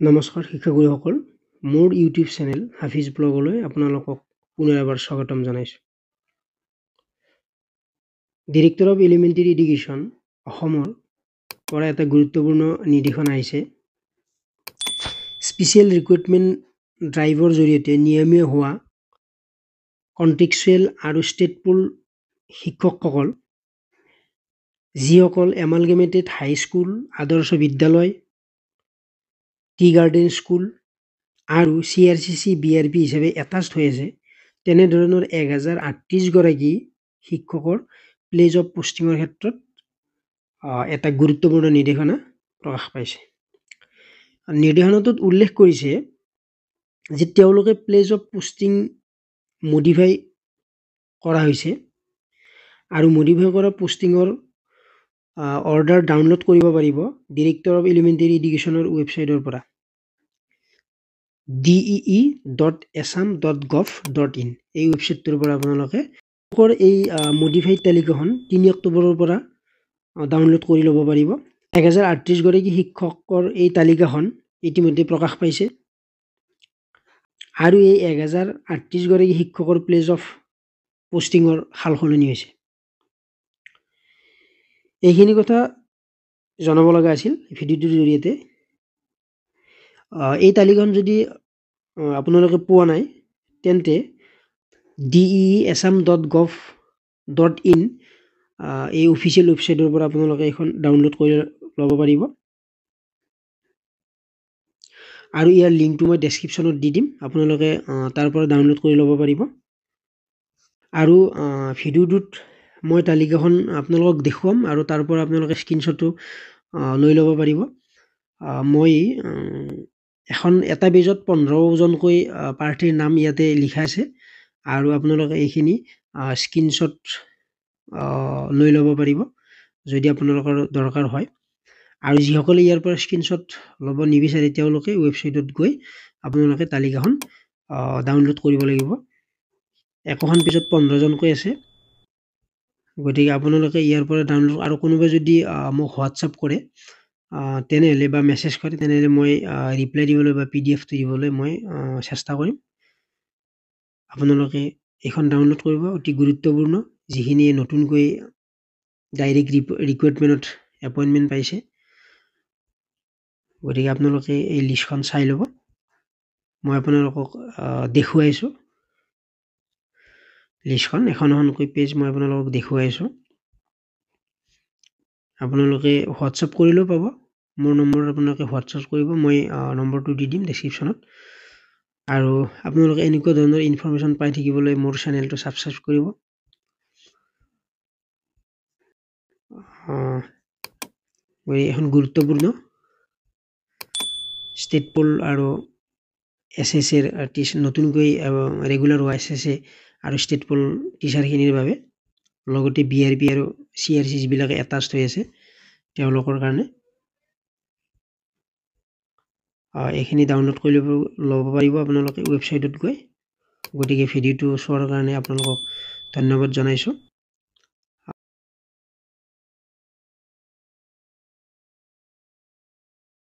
নমস্কাৰ শিক্ষাগুৰুসকল, মোৰ YouTube channel Hafiz ব্লগলৈ আপোনালোকক পুনৰ এবাৰ স্বাগতম জনাইছোঁ। ডিৰেক্টৰ অফ এলিমেণ্টেৰী এডুকেশ্যন অসমৰ পৰা এটা গুৰুত্বপূৰ্ণ নিৰ্দেশনা আহিছে। স্পেচিয়েল ৰিক্ৰুটমেণ্ট ড্ৰাইভৰ জৰিয়তে নিয়মীয়া হোৱা কণ্টেক্সুৱেল আৰু ষ্টেটপুল শিক্ষকসকল যিসকল এমালগেমেটেড হাইস্কুল, আদৰ্শ বিদ্যালয়, টি গাৰ্ডেন স্কুল আৰু CRCC BRP হিচাপে এটাচ্ড হৈ আছে, তেনেধৰণৰ 1038 গৰাকী শিক্ষকৰ প্লেজ অফ পোষ্টিঙৰ ক্ষেত্ৰত এটা গুৰুত্বপূৰ্ণ নিৰ্দেশনা প্ৰকাশ পাইছে। নিৰ্দেশনাটোত উল্লেখ কৰিছে যে তেওঁলোকে প্লেজ অফ পোষ্টিং মডিফাই কৰা হৈছে আৰু মডিফাই কৰা পোষ্টিঙৰ অৰ্ডাৰ ডাউনলোড কৰিব পাৰিব ডিৰেক্টৰ অফ এলিমেণ্টেৰী এডুকেশ্যনৰ ৱেবছাইটৰ পৰা dee.assam.gov.in এই ৱেবছাইটটোৰ পৰা আপোনালোকে এই মডিফাইড তালিকাখন 3 অক্টোবৰৰ পৰা ডাউনলোড কৰি ল'ব পাৰিব। 1038 গৰাকী শিক্ষকৰ এই তালিকাখন ইতিমধ্যে প্ৰকাশ পাইছে আৰু এই 1038 গৰাকী শিক্ষকৰ প্লেজ অফ পোষ্টিঙৰ সালসলনি হৈছে। এইখিনি কথা জনাব লগা আছিল ভিডিঅ'টোৰ জৰিয়তে। এই তালিকাখন যদি আপোনালোকে পোৱা নাই তেন্তে dee.assam.gov.in এই অফিচিয়েল ৱেবছাইটৰ পৰা আপোনালোকে এখন ডাউনলোড কৰি ল'ব পাৰিব আৰু ইয়াৰ লিংকটো মই ডেছক্ৰিপশ্যনত দি দিম, আপোনালোকে তাৰ পৰা ডাউনলোড কৰি ল'ব পাৰিব। আৰু ভিডিঅ'টোত মই তালিকাখন আপোনালোকক দেখুৱাম আৰু তাৰ পৰা আপোনালোকে স্ক্ৰীনশ্বটো লৈ ল'ব পাৰিব। মই এটা পেজত 15জনকৈ প্ৰাৰ্থীৰ নাম ইয়াতে লিখা আছে আৰু আপোনালোকে এইখিনি স্ক্ৰীনশ্বট লৈ ল'ব পাৰিব যদি আপোনালোকৰ দৰকাৰ হয়। আৰু যিসকলে ইয়াৰ পৰা স্ক্ৰীনশ্বট ল'ব নিবিচাৰে তেওঁলোকে ৱেবছাইটত গৈ আপোনালোকে তালিকাখন ডাউনলোড কৰিব লাগিব। একোখন পেজত 15জনকৈ আছে, গতিকে আপোনালোকে ইয়াৰ পৰা ডাউনলোড আৰু কোনোবাই যদি মোক হোৱাটছআপ কৰে তেনেহ'লে বা মেছেজ কৰে তেনেহ'লে মই ৰিপ্লাই দিবলৈ বা PDF দিবলৈ মই চেষ্টা কৰিম। আপোনালোকে এইখন ডাউনলোড কৰিব, অতি গুৰুত্বপূৰ্ণ, যিখিনিয়ে নতুনকৈ ডাইৰেক্ট ৰিক্ৰুটমেণ্টত এপইণ্টমেণ্ট পাইছে। গতিকে আপোনালোকে এই লিষ্টখন চাই ল'ব। মই আপোনালোকক দেখুৱাইছোঁ লিষ্টখন, এখনকৈ পেজ মই আপোনালোকক দেখুৱাইছোঁ। আপোনালোকে হোৱাটছআপ কৰিলেও পাব, মোৰ নম্বৰত আপোনালোকে হোৱাটছআপ কৰিব, মই নম্বৰটো দি দিম ডেছক্ৰিপশ্যনত। আৰু আপোনালোকে এনেকুৱা ধৰণৰ ইনফৰমেশ্যন পাই থাকিবলৈ মোৰ চেনেলটো ছাবস্ক্ৰাইব কৰিব। এখন গুৰুত্বপূৰ্ণ ষ্টেট পোল আৰু SSA নতুনকৈ ৰেগুলাৰ হোৱা SSA আৰু ষ্টেট পোল টিচাৰখিনিৰ বাবে, লগতে BRP আৰু CRC যিবিলাকে এটাচ্ড হৈ আছে তেওঁলোকৰ কাৰণে এইখিনি ডাউনলোড কৰি ল'ব পাৰিব আপোনালোকে ৱেবছাইটত গৈ। গতিকে ভিডিঅ'টো চোৱাৰ কাৰণে আপোনালোকক ধন্যবাদ জনাইছোঁ।